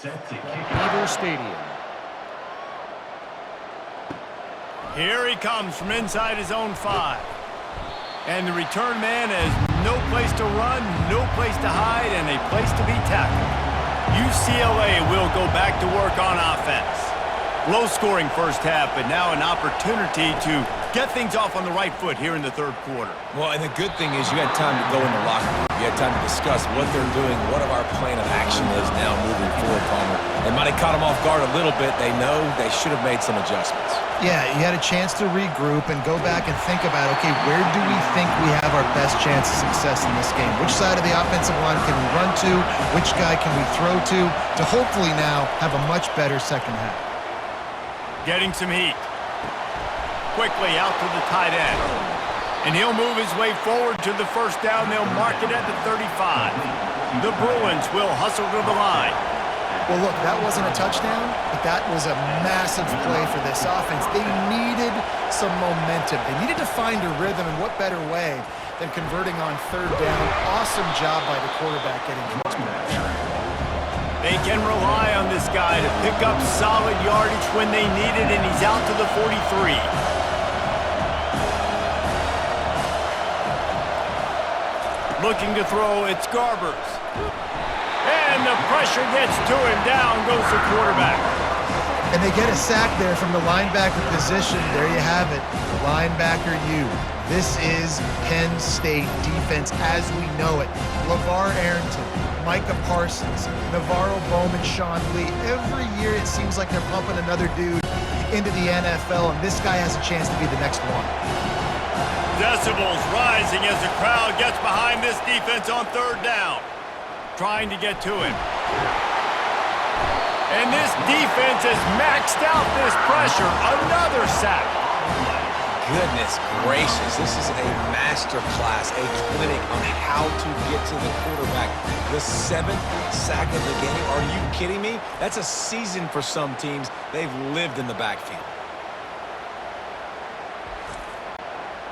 Beaver Stadium. Here he comes from inside his own 5. And the return man has no place to run, no place to hide, and a place to be tackled. UCLA will go back to work on offense. Low-scoring first half, but now an opportunity to get things off on the right foot here in the third quarter. Well, and the good thing is you had time to go in the locker room. You had time to discuss what they're doing, what our plan of action is now moving forward, Palmer. They might have caught them off guard a little bit. They know they should have made some adjustments. Yeah, you had a chance to regroup and go back and think about, okay, where do we think we have our best chance of success in this game? Which side of the offensive line can we run to? Which guy can we throw to hopefully now have a much better second half? Getting some heat. Quickly out to the tight end. And he'll move his way forward to the first down. They'll mark it at the 35. The Bruins will hustle to the line. Well, look, that wasn't a touchdown, but that was a massive play for this offense. They needed some momentum. They needed to find a rhythm, and what better way than converting on third down. Awesome job by the quarterback getting close. They can rely on this guy to pick up solid yardage when they need it, and he's out to the 43. Looking to throw, it's Garbers. And the pressure gets to him. Down goes the quarterback. And they get a sack there from the linebacker position. There you have it. Linebacker U. This is Penn State defense as we know it. LeVar Arrington, Micah Parsons, Navarro Bowman, Sean Lee. Every year it seems like they're pumping another dude into the NFL, and this guy has a chance to be the next one. Decibels rising as the crowd gets behind this defense on third down. Trying to get to him. And this defense has maxed out this pressure. Another sack. Goodness gracious, this is a master class, a clinic on how to get to the quarterback. The 7th sack of the game. Are you kidding me? That's a season for some teams. They've lived in the backfield.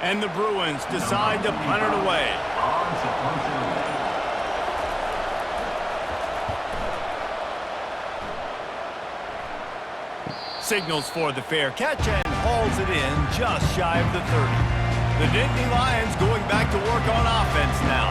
And the Bruins decide to punt it away. Signals for the fair catch and hauls it in just shy of the 30. The Nittany Lions going back to work on offense now.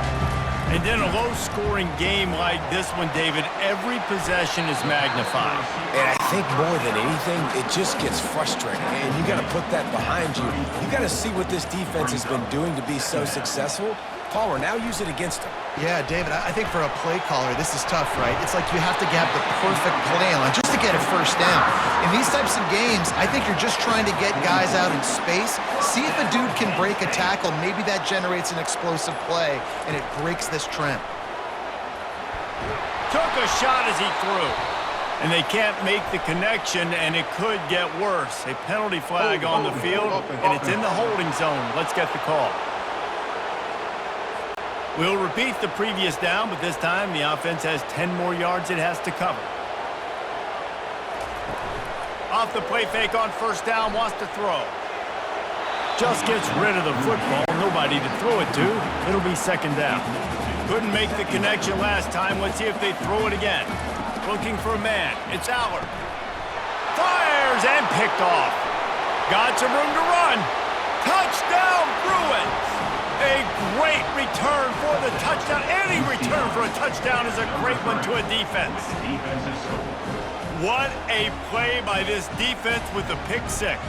And in a low-scoring game like this one, David, every possession is magnified. And I think more than anything, it just gets frustrating. And you got to put that behind you. You got to see what this defense has been doing to be so successful. Palmer, now use it against him. Yeah, David, I think for a play caller, this is tough, right? It's like you have to have the perfect play on just to get a first down. In these types of games, I think you're just trying to get guys out in space, see if a dude can break a tackle. Maybe that generates an explosive play, and it breaks this trend. Took a shot as he threw. And they can't make the connection, and it could get worse. A penalty flag on the field, and it's in the holding zone. Let's get the call. We'll repeat the previous down, but this time the offense has 10 more yards it has to cover. Off the play fake on first down, wants to throw. Just gets rid of the football, nobody to throw it to. It'll be second down. Couldn't make the connection last time. Let's see if they throw it again. Looking for a man. It's Allard. Fires and picked off. Got some room to run. Touchdown, Bruins. A great return for the touchdown. Any return for a touchdown is a great one to a defense. What a play by this defense with the pick six.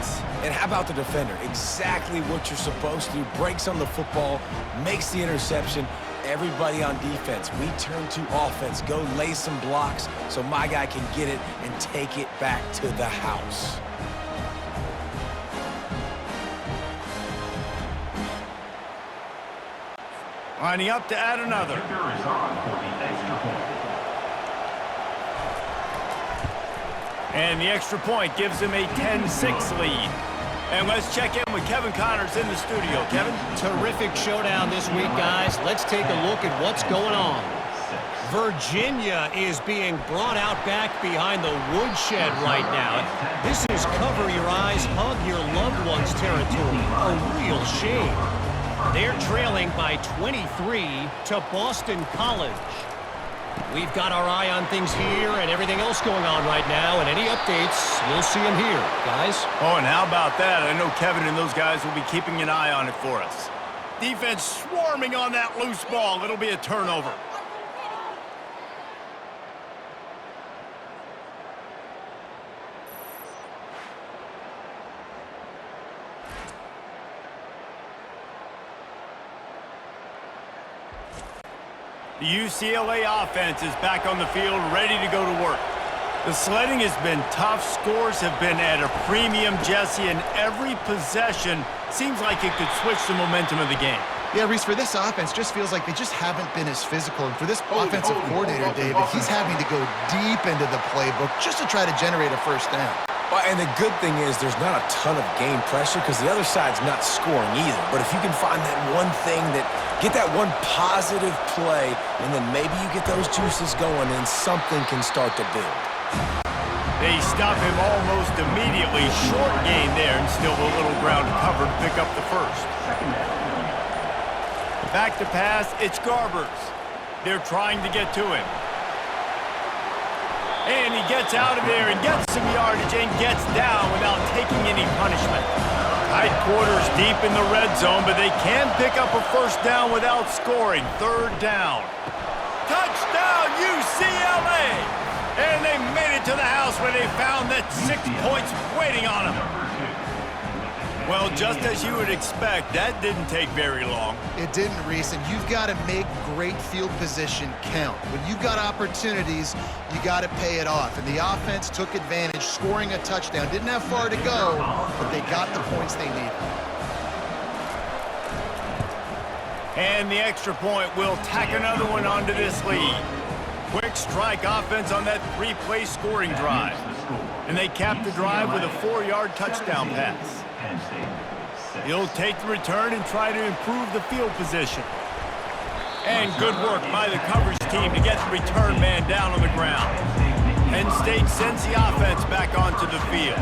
And how about the defender? Exactly what you're supposed to do. Breaks on the football, makes the interception. Everybody on defense, we turn to offense. Go lay some blocks so my guy can get it and take it back to the house. Lining up to add another. And the extra point gives him a 10-6 lead. And let's check in with Kevin Connors in the studio. Kevin? Terrific showdown this week, guys. Let's take a look at what's going on. Virginia is being brought out back behind the woodshed right now. This is cover your eyes, hug your loved ones territory. A real shame. They're trailing by 23 to Boston College. We've got our eye on things here and everything else going on right now, and any updates, we'll see them here, guys. Oh, and how about that? I know Kevin and those guys will be keeping an eye on it for us. Defense swarming on that loose ball. It'll be a turnover. The UCLA offense is back on the field, ready to go to work. The sledding has been tough. Scores have been at a premium, Jesse, and every possession seems like it could switch the momentum of the game. Yeah, Reese, for this offense, just feels like they just haven't been as physical. And for this offensive coordinator, David, he's having to go deep into the playbook just to try to generate a first down. Well, and the good thing is there's not a ton of game pressure because the other side's not scoring either. But if you can find that one thing get that one positive play, and then maybe you get those juices going and something can start to build. They stop him almost immediately. Short gain there, and still a little ground covered to pick up the first. Back to pass, it's Garbers. They're trying to get to him. And he gets out of there and gets some yardage and gets down without taking any punishment. Tight quarters deep in the red zone, but they can pick up a first down without scoring. Third down. Touchdown, UCLA! And they made it to the house where they found that 6 points waiting on them. Well, just as you would expect, that didn't take very long. It didn't, Reese, and you've got to make great field position count. When you've got opportunities, you got to pay it off. And the offense took advantage, scoring a touchdown. Didn't have far to go, but they got the points they needed. And the extra point will tack another one onto this lead. Quick strike offense on that 3-play scoring drive. And they cap the drive with a 4-yard touchdown pass. He'll take the return and try to improve the field position. And good work by the coverage team to get the return man down on the ground. Penn State sends the offense back onto the field.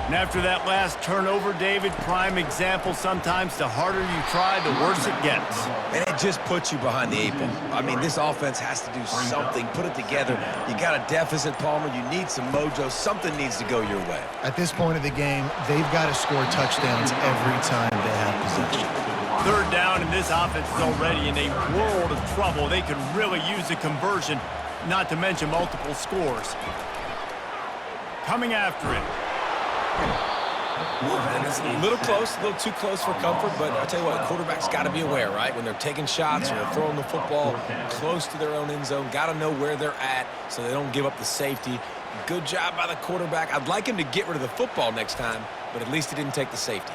And after that last turnover, David, prime example, sometimes the harder you try, the worse it gets. And it just puts you behind the 8 ball. I mean, this offense has to do something, put it together. You got a deficit, Palmer. You need some mojo. Something needs to go your way. At this point of the game, they've got to score touchdowns every time they have possession. Third down, and this offense is already in a world of trouble. They could really use a conversion, not to mention multiple scores. Coming after it. And it's a little close, a little too close for comfort, but I'll tell you what, quarterback's got to be aware, right? When they're taking shots or they're throwing the football close to their own end zone, got to know where they're at so they don't give up the safety. Good job by the quarterback. I'd like him to get rid of the football next time, but at least he didn't take the safety.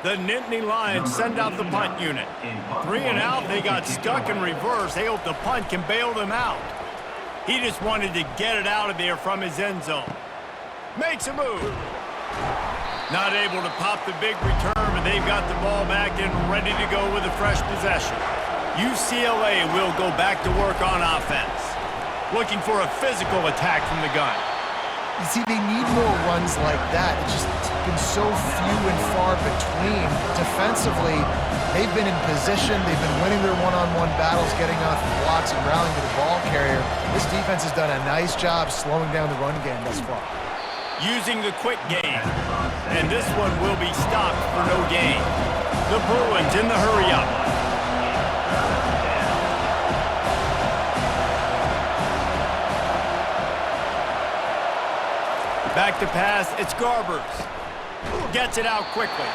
The Nittany Lions send out the punt unit. 3 and out, they got stuck in reverse. They hope the punt can bail them out. He just wanted to get it out of there from his end zone. Makes a move. Not able to pop the big return, but they've got the ball back and ready to go with a fresh possession. UCLA will go back to work on offense. Looking for a physical attack from the gun. You see, they need more runs like that. It's just been so few and far between. Defensively, they've been in position. They've been winning their one-on-one battles, getting off the blocks and rallying to the ball carrier. This defense has done a nice job slowing down the run game thus far. Using the quick game. And this one will be stopped for no gain. The Bruins in the hurry-up. Back to pass, it's Garbers. Gets it out quickly.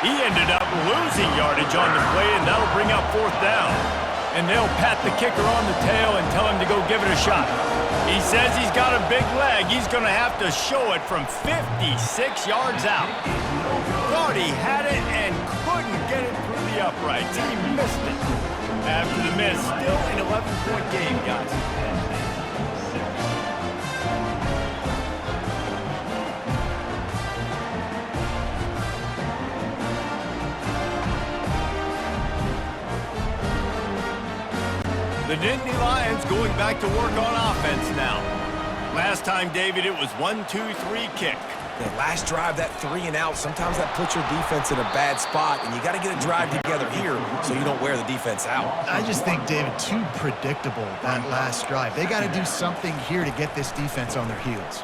He ended up losing yardage on the play, and that'll bring up 4th down. And they'll pat the kicker on the tail and tell him to go give it a shot. He says he's got a big leg. He's going to have to show it from 56 yards out. Thought he had it and couldn't get it through the uprights. He missed it. After the miss, still an 11-point game, guys. The Nittany Lions going back to work on offense now. Last time, David, it was 1-2-3 kick. The last drive, that 3 and out, sometimes that puts your defense in a bad spot, and you got to get a drive together here so you don't wear the defense out. I just think, David, too predictable, that last drive. They got to do something here to get this defense on their heels.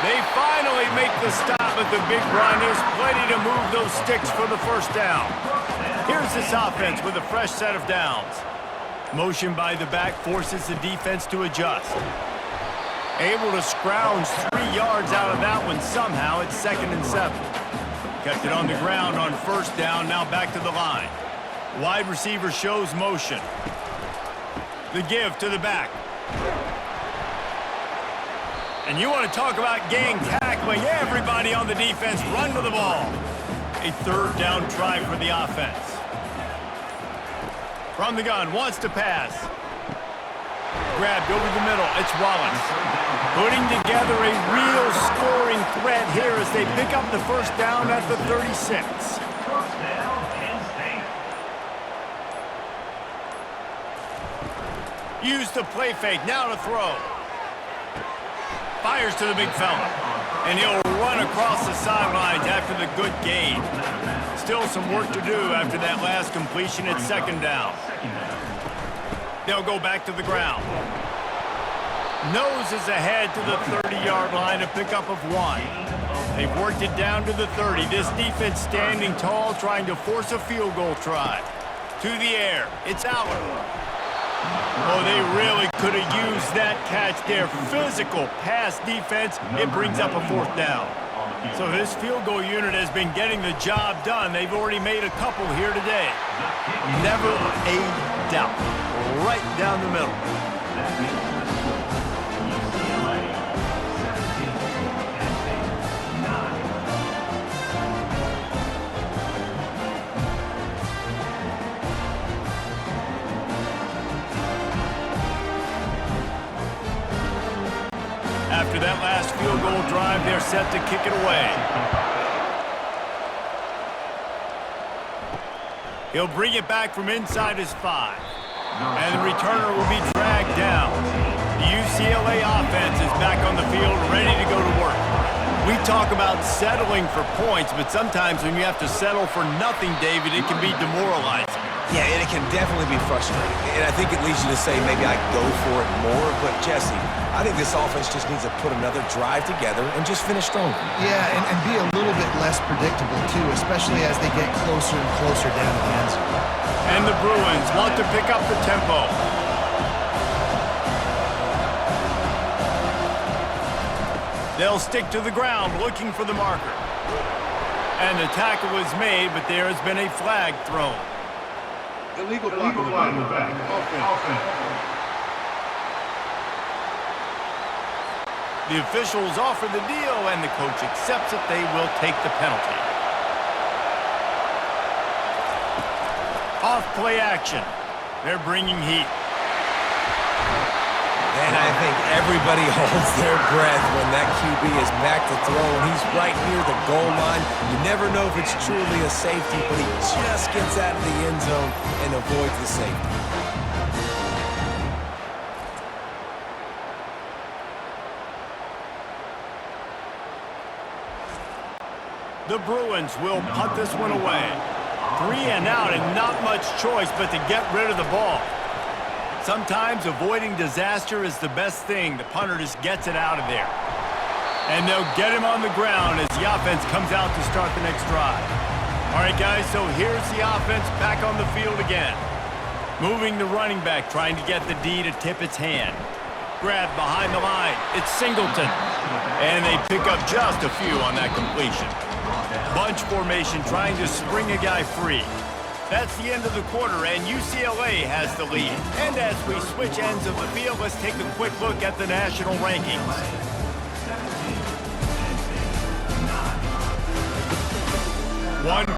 They finally make the stop at the big run. There's plenty to move those sticks for the first down. Here's this offense with a fresh set of downs. Motion by the back forces the defense to adjust. Able to scrounge 3 yards out of that one somehow. It's 2nd and 7. Kept it on the ground on first down, now back to the line. Wide receiver shows motion. The give to the back. And you want to talk about gang tackling. Everybody on the defense run to the ball. A 3rd down try for the offense. From the gun, wants to pass. Grabbed over the middle, it's Wallace. Putting together a real scoring threat here as they pick up the first down at the 36. Use the play fake, now to throw. Fires to the big fella. And he'll run across the sidelines after the good gain. Still some work to do after that last completion at 2nd down. They'll go back to the ground. Noses ahead to the 30-yard line, a pickup of 1. They've worked it down to the 30. This defense standing tall, trying to force a field goal try. To the air. It's out. Oh, they really could have used that catch there. Physical pass defense. It brings up a 4th down. So this field goal unit has been getting the job done. They've already made a couple here today. Never a doubt. Right down the middle. After that last field goal drive, they're set to kick it away. He'll bring it back from inside his 5. And the returner will be dragged down. The UCLA offense is back on the field, ready to go to work. We talk about settling for points, but sometimes when you have to settle for nothing, David, it can be demoralizing. Yeah, and it can definitely be frustrating. And I think it leads you to say maybe I go for it more. But, Jesse, I think this offense just needs to put another drive together and just finish stronger. Yeah, and be a little bit less predictable, too, especially as they get closer and closer down to the end zone. And the Bruins want to pick up the tempo. They'll stick to the ground looking for the marker. And the tackle is made, but there has been a flag thrown. Illegal block in the back. Offense. The officials offer the deal, and the coach accepts it. They will take the penalty. Off play action. They're bringing heat. And I think everybody holds their breath when that QB is back to throw, and he's right near the goal line. You never know if it's truly a safety, but he just gets out of the end zone and avoids the safety. The Bruins will punt this one away. 3 and out, and not much choice but to get rid of the ball. Sometimes avoiding disaster is the best thing. The punter just gets it out of there. And they'll get him on the ground as the offense comes out to start the next drive. All right, guys, so here's the offense back on the field again. Moving the running back, trying to get the D to tip its hand. Grab behind the line. It's Singleton. And they pick up just a few on that completion. Bunch formation, trying to spring a guy free. That's the end of the quarter, and UCLA has the lead. And as we switch ends of the field, let's take a quick look at the national rankings. One